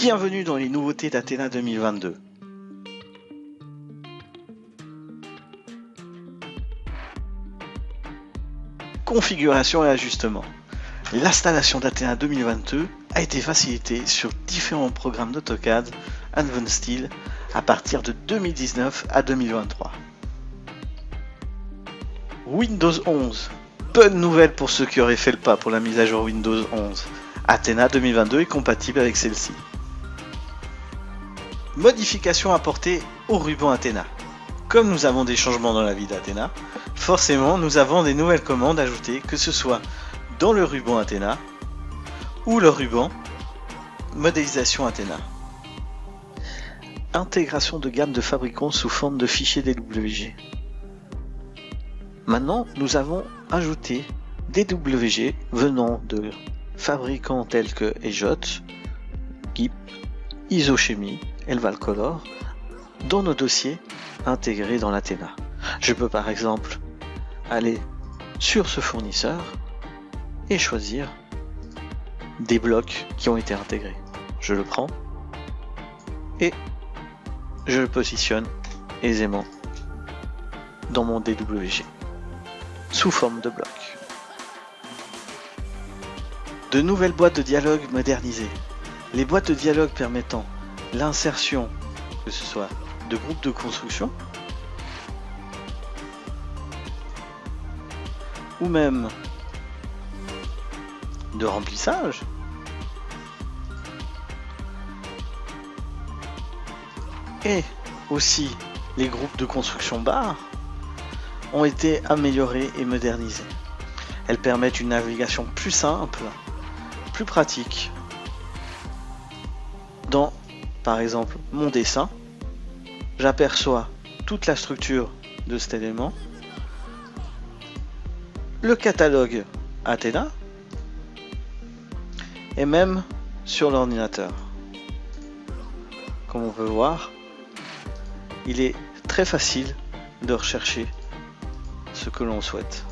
Bienvenue dans les nouveautés d'Athena 2022. Configuration et ajustement. L'installation d'Athena 2022 a été facilitée sur différents programmes d'AutoCAD Advanced Style à partir de 2019 à 2023. Windows 11. Bonne nouvelle pour ceux qui auraient fait le pas pour la mise à jour Windows 11. Athena 2022 est compatible avec celle-ci. Modifications apportées au ruban Athena. Comme nous avons des changements dans la vie d'Athena, forcément nous avons des nouvelles commandes ajoutées, que ce soit dans le ruban Athena ou le ruban modélisation Athena. Intégration de gamme de fabricants sous forme de fichiers DWG. Maintenant, nous avons ajouté des DWG venant de fabricants tels que EJOT, GIP, Isochemie, Elvalcolor dans nos dossiers intégrés dans l'Athena. Je peux par exemple aller sur ce fournisseur et choisir des blocs qui ont été intégrés. Je le prends et je le positionne aisément dans mon DWG sous forme de bloc. De nouvelles boîtes de dialogue modernisées. Les boîtes de dialogue permettant l'insertion, que ce soit de groupes de construction ou même de remplissage, et aussi les groupes de construction barres ont été améliorés et modernisés. Elles permettent une navigation plus simple, plus pratique. Dans, par exemple, mon dessin, j'aperçois toute la structure de cet élément, le catalogue Athena, et même sur l'ordinateur. Comme on peut voir, il est très facile de rechercher ce que l'on souhaite.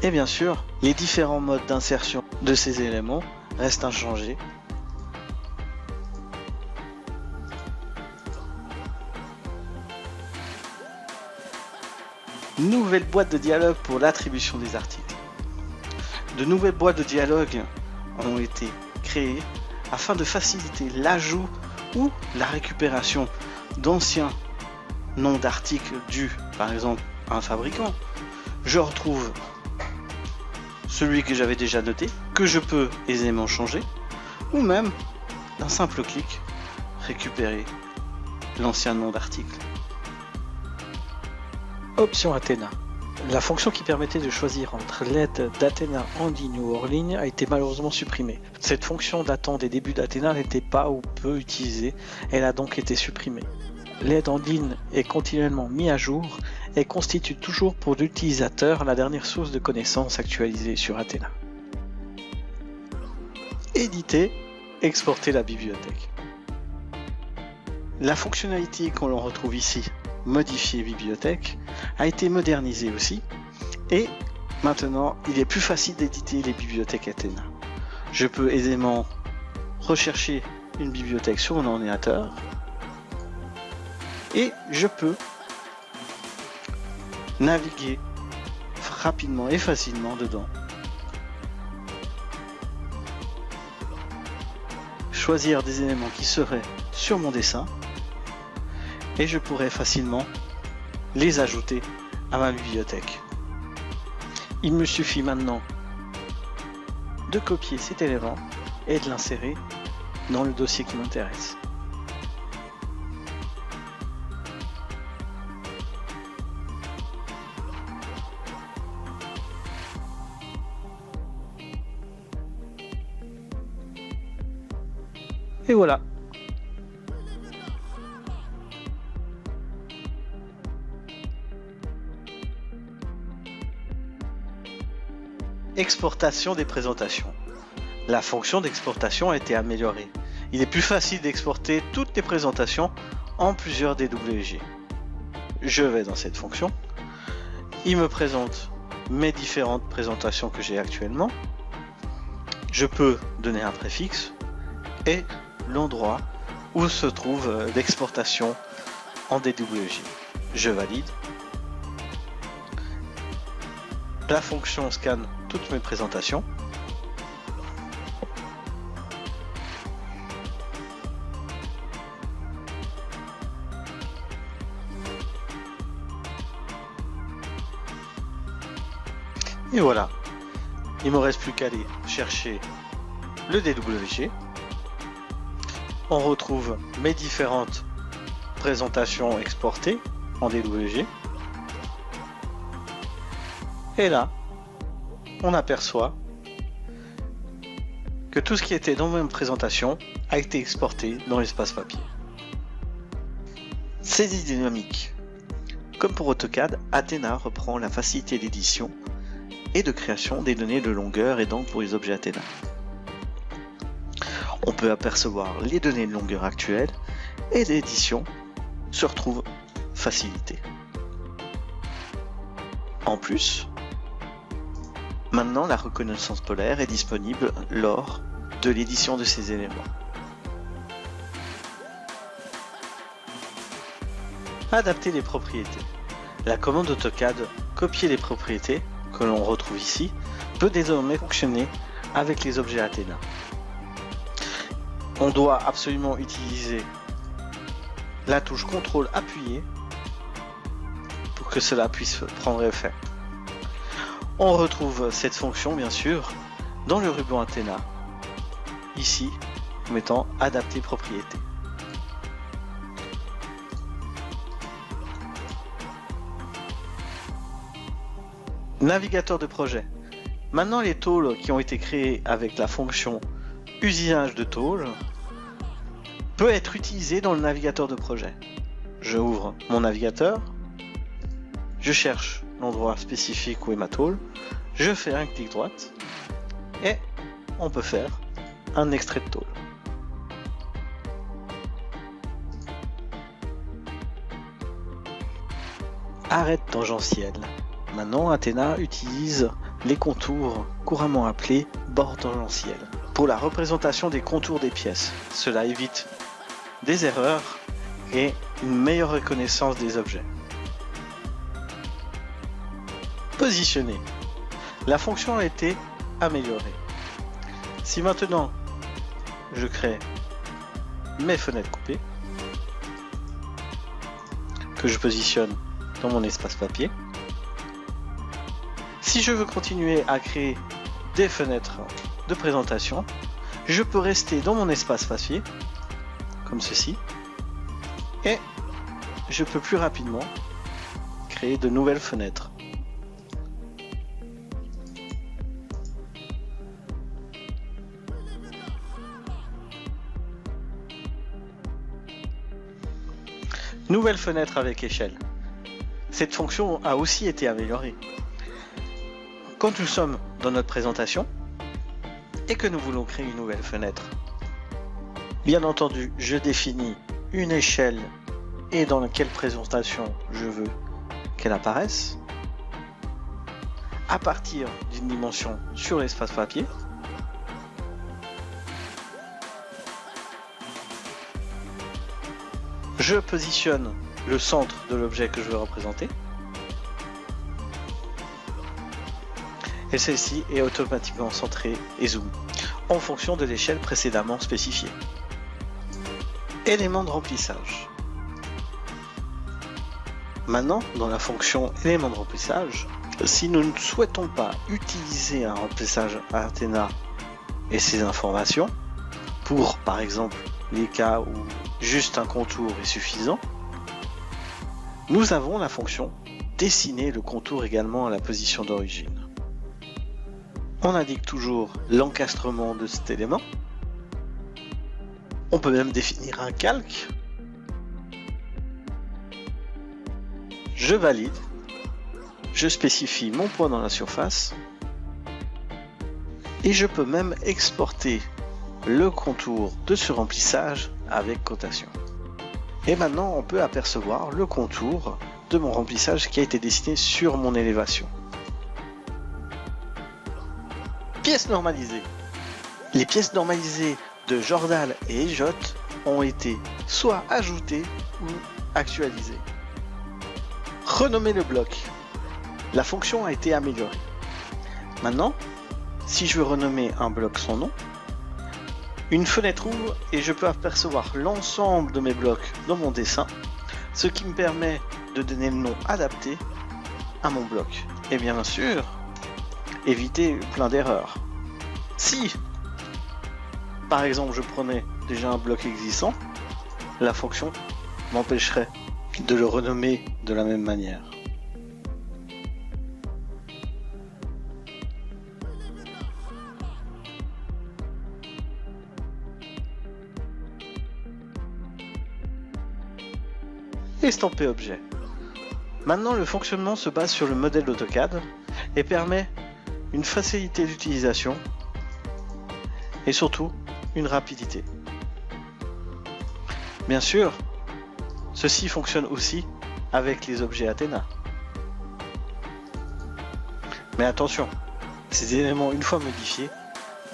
Et bien sûr, les différents modes d'insertion de ces éléments restent inchangés. Nouvelle boîte de dialogue pour l'attribution des articles. De nouvelles boîtes de dialogue ont été créées afin de faciliter l'ajout ou la récupération d'anciens noms d'articles dus par exemple à un fabricant. Je retrouve celui que j'avais déjà noté, que je peux aisément changer, ou même d'un simple clic récupérer l'ancien nom d'article. Option Athena. La fonction qui permettait de choisir entre l'aide d'Athena en ligne ou hors ligne a été malheureusement supprimée. Cette fonction datant des débuts d'Athena n'était pas ou peu utilisée, elle a donc été supprimée. L'aide en ligne est continuellement mise à jour et constitue toujours pour l'utilisateur la dernière source de connaissances actualisée sur Athena. Éditer, exporter la bibliothèque. La fonctionnalité qu'on retrouve ici, modifier bibliothèque, a été modernisée aussi et maintenant il est plus facile d'éditer les bibliothèques Athena. Je peux aisément rechercher une bibliothèque sur mon ordinateur et je peux naviguer rapidement et facilement dedans. Choisir des éléments qui seraient sur mon dessin et je pourrais facilement les ajouter à ma bibliothèque. Il me suffit maintenant de copier cet élément et de l'insérer dans le dossier qui m'intéresse. Et voilà. Exportation des présentations. La fonction d'exportation a été améliorée. Il est plus facile d'exporter toutes les présentations en plusieurs DWG. Je vais dans cette fonction. Il me présente mes différentes présentations que j'ai actuellement. Je peux donner un préfixe et l'endroit où se trouve l'exportation en DWG. Je valide. La fonction scanne toutes mes présentations. Et voilà, il me reste plus qu'à aller chercher le DWG. On retrouve mes différentes présentations exportées en DWG. Et là, on aperçoit que tout ce qui était dans ma présentation a été exporté dans l'espace papier. Saisie dynamique. Comme pour AutoCAD, Athena reprend la facilité d'édition et de création des données de longueur et d'angle pour les objets Athena. On peut apercevoir les données de longueur actuelles et l'édition se retrouve facilitée. En plus, maintenant la reconnaissance polaire est disponible lors de l'édition de ces éléments. Adapter les propriétés. La commande AutoCAD copier les propriétés que l'on retrouve ici peut désormais fonctionner avec les objets Athena. On doit absolument utiliser la touche CTRL appuyée pour que cela puisse prendre effet. On retrouve cette fonction bien sûr dans le ruban Athena, ici en mettant adapter propriété. Navigateur de projet. Maintenant les tôles qui ont été créées avec la fonction usinage de tôle peut être utilisé dans le navigateur de projet. Je ouvre mon navigateur, je cherche l'endroit spécifique où est ma tôle, je fais un clic droit et on peut faire un extrait de tôle. Arête tangentielle. Maintenant, Athena utilise les contours couramment appelés bords tangentiels pour la représentation des contours des pièces. Cela évite des erreurs et une meilleure reconnaissance des objets. Positionner. La fonction a été améliorée. Si maintenant je crée mes fenêtres coupées, que je positionne dans mon espace papier, si je veux continuer à créer des fenêtres de présentation, je peux rester dans mon espace papier, comme ceci, et je peux plus rapidement créer de nouvelles fenêtres. Nouvelle fenêtre avec échelle. Cette fonction a aussi été améliorée. Quand nous sommes dans notre présentation et que nous voulons créer une nouvelle fenêtre, bien entendu, je définis une échelle et dans quelle présentation je veux qu'elle apparaisse à partir d'une dimension sur l'espace papier. Je positionne le centre de l'objet que je veux représenter. Et celle-ci est automatiquement centrée et zoom en fonction de l'échelle précédemment spécifiée. Élément de remplissage. Maintenant, dans la fonction élément de remplissage, si nous ne souhaitons pas utiliser un remplissage à Athena et ses informations, pour par exemple les cas où juste un contour est suffisant, nous avons la fonction dessiner le contour également à la position d'origine. On indique toujours l'encastrement de cet élément. On peut même définir un calque. Je valide. Je spécifie mon point dans la surface. Et je peux même exporter le contour de ce remplissage avec cotation. Et maintenant, on peut apercevoir le contour de mon remplissage qui a été dessiné sur mon élévation. Pièce normalisée. Les pièces normalisées de Jordal et EJOT ont été soit ajoutées ou actualisées. Renommer le bloc. La fonction a été améliorée. Maintenant, si je veux renommer un bloc son nom, une fenêtre ouvre et je peux apercevoir l'ensemble de mes blocs dans mon dessin, ce qui me permet de donner le nom adapté à mon bloc. Et bien sûr, éviter plein d'erreurs. Si, par exemple, je prenais déjà un bloc existant, la fonction m'empêcherait de le renommer de la même manière. Estamper objet. Maintenant, le fonctionnement se base sur le modèle d'AutoCAD et permet une facilité d'utilisation et surtout une rapidité. Bien sûr, ceci fonctionne aussi avec les objets Athena. Mais attention, ces éléments, une fois modifiés,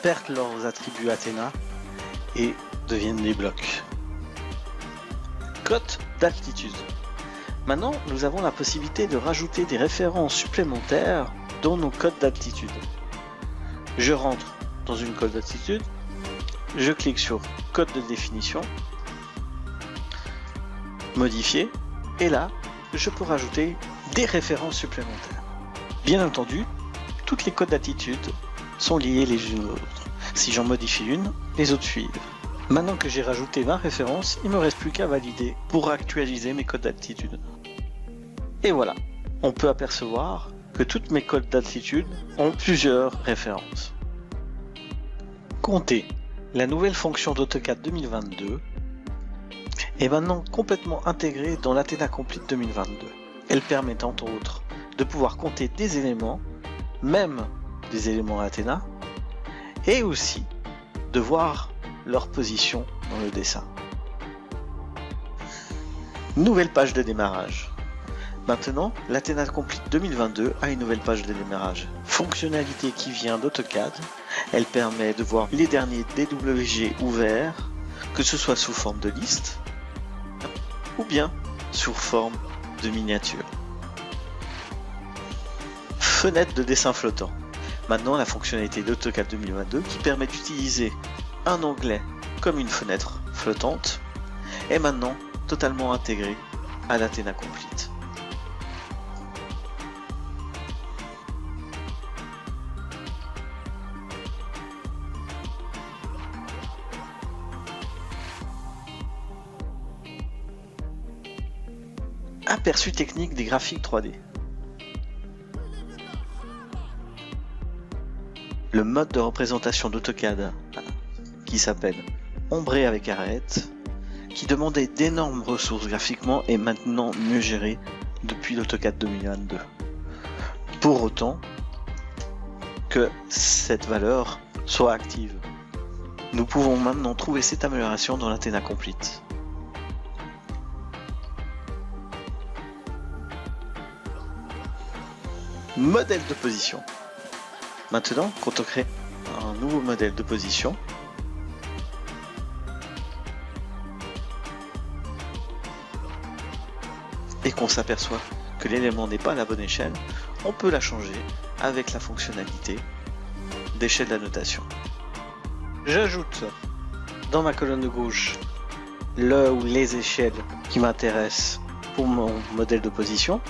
perdent leurs attributs Athena et deviennent des blocs. Cote d'altitude. Maintenant, nous avons la possibilité de rajouter des références supplémentaires dans nos codes d'altitude. Je rentre dans une cote d'altitude, je clique sur code de définition, modifier, et là, je peux rajouter des références supplémentaires. Bien entendu, toutes les codes d'altitude sont liées les unes aux autres. Si j'en modifie une, les autres suivent. Maintenant que j'ai rajouté 20 références, il ne me reste plus qu'à valider pour actualiser mes codes d'altitude. Et voilà, on peut apercevoir que toutes mes codes d'altitude ont plusieurs références. Compter. La nouvelle fonction d'AutoCAD 2022 est maintenant complètement intégrée dans l'Athena Complete 2022. Elle permet entre autres de pouvoir compter des éléments, même des éléments Athena, et aussi de voir leur position dans le dessin. Nouvelle page de démarrage. Maintenant, l'Athena Complete 2022 a une nouvelle page de démarrage. Fonctionnalité qui vient d'AutoCAD. Elle permet de voir les derniers DWG ouverts, que ce soit sous forme de liste ou bien sous forme de miniature. Fenêtre de dessin flottant. Maintenant, la fonctionnalité d'AutoCAD 2022 qui permet d'utiliser un onglet comme une fenêtre flottante est maintenant totalement intégrée à l'Athena Complete. Aperçu technique des graphiques 3D. Le mode de représentation d'AutoCAD qui s'appelle Ombré avec arête, qui demandait d'énormes ressources graphiquement, est maintenant mieux géré depuis l'AutoCAD 2022. Pour autant que cette valeur soit active. Nous pouvons maintenant trouver cette amélioration dans l'Athena Complete. Modèle de position. Maintenant, quand on crée un nouveau modèle de position, et qu'on s'aperçoit que l'élément n'est pas à la bonne échelle, on peut la changer avec la fonctionnalité d'échelle d'annotation. J'ajoute dans ma colonne de gauche le ou les échelles qui m'intéressent pour mon modèle de position,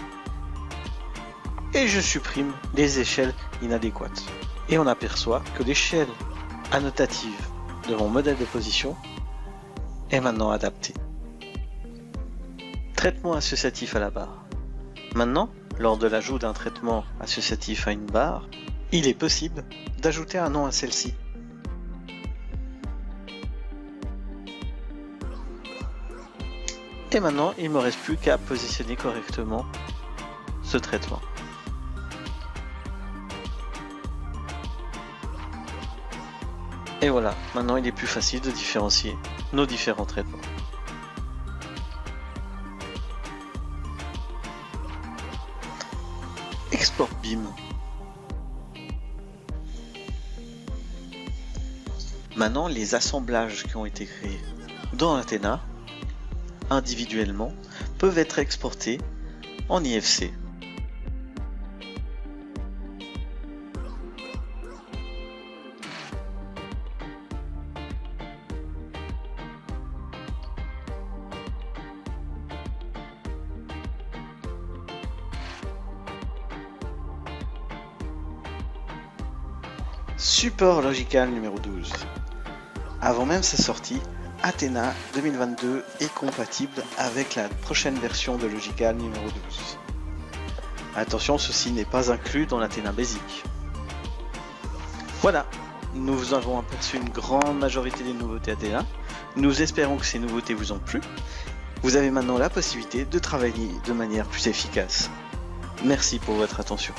et je supprime les échelles inadéquates. Et on aperçoit que l'échelle annotative de mon modèle de position est maintenant adaptée. Traitement associatif à la barre. Maintenant, lors de l'ajout d'un traitement associatif à une barre, il est possible d'ajouter un nom à celle-ci. Et maintenant, il ne me reste plus qu'à positionner correctement ce traitement. Et voilà, maintenant il est plus facile de différencier nos différents traitements. Export BIM. Maintenant, les assemblages qui ont été créés dans Athena, individuellement, peuvent être exportés en IFC. Support logical numéro 12. Avant même sa sortie, Athena 2022 est compatible avec la prochaine version de Logical numéro 12. Attention, ceci n'est pas inclus dans l'Athena Basic. Voilà, nous avons aperçu une grande majorité des nouveautés Athena. Nous espérons que ces nouveautés vous ont plu. Vous avez maintenant la possibilité de travailler de manière plus efficace. Merci pour votre attention.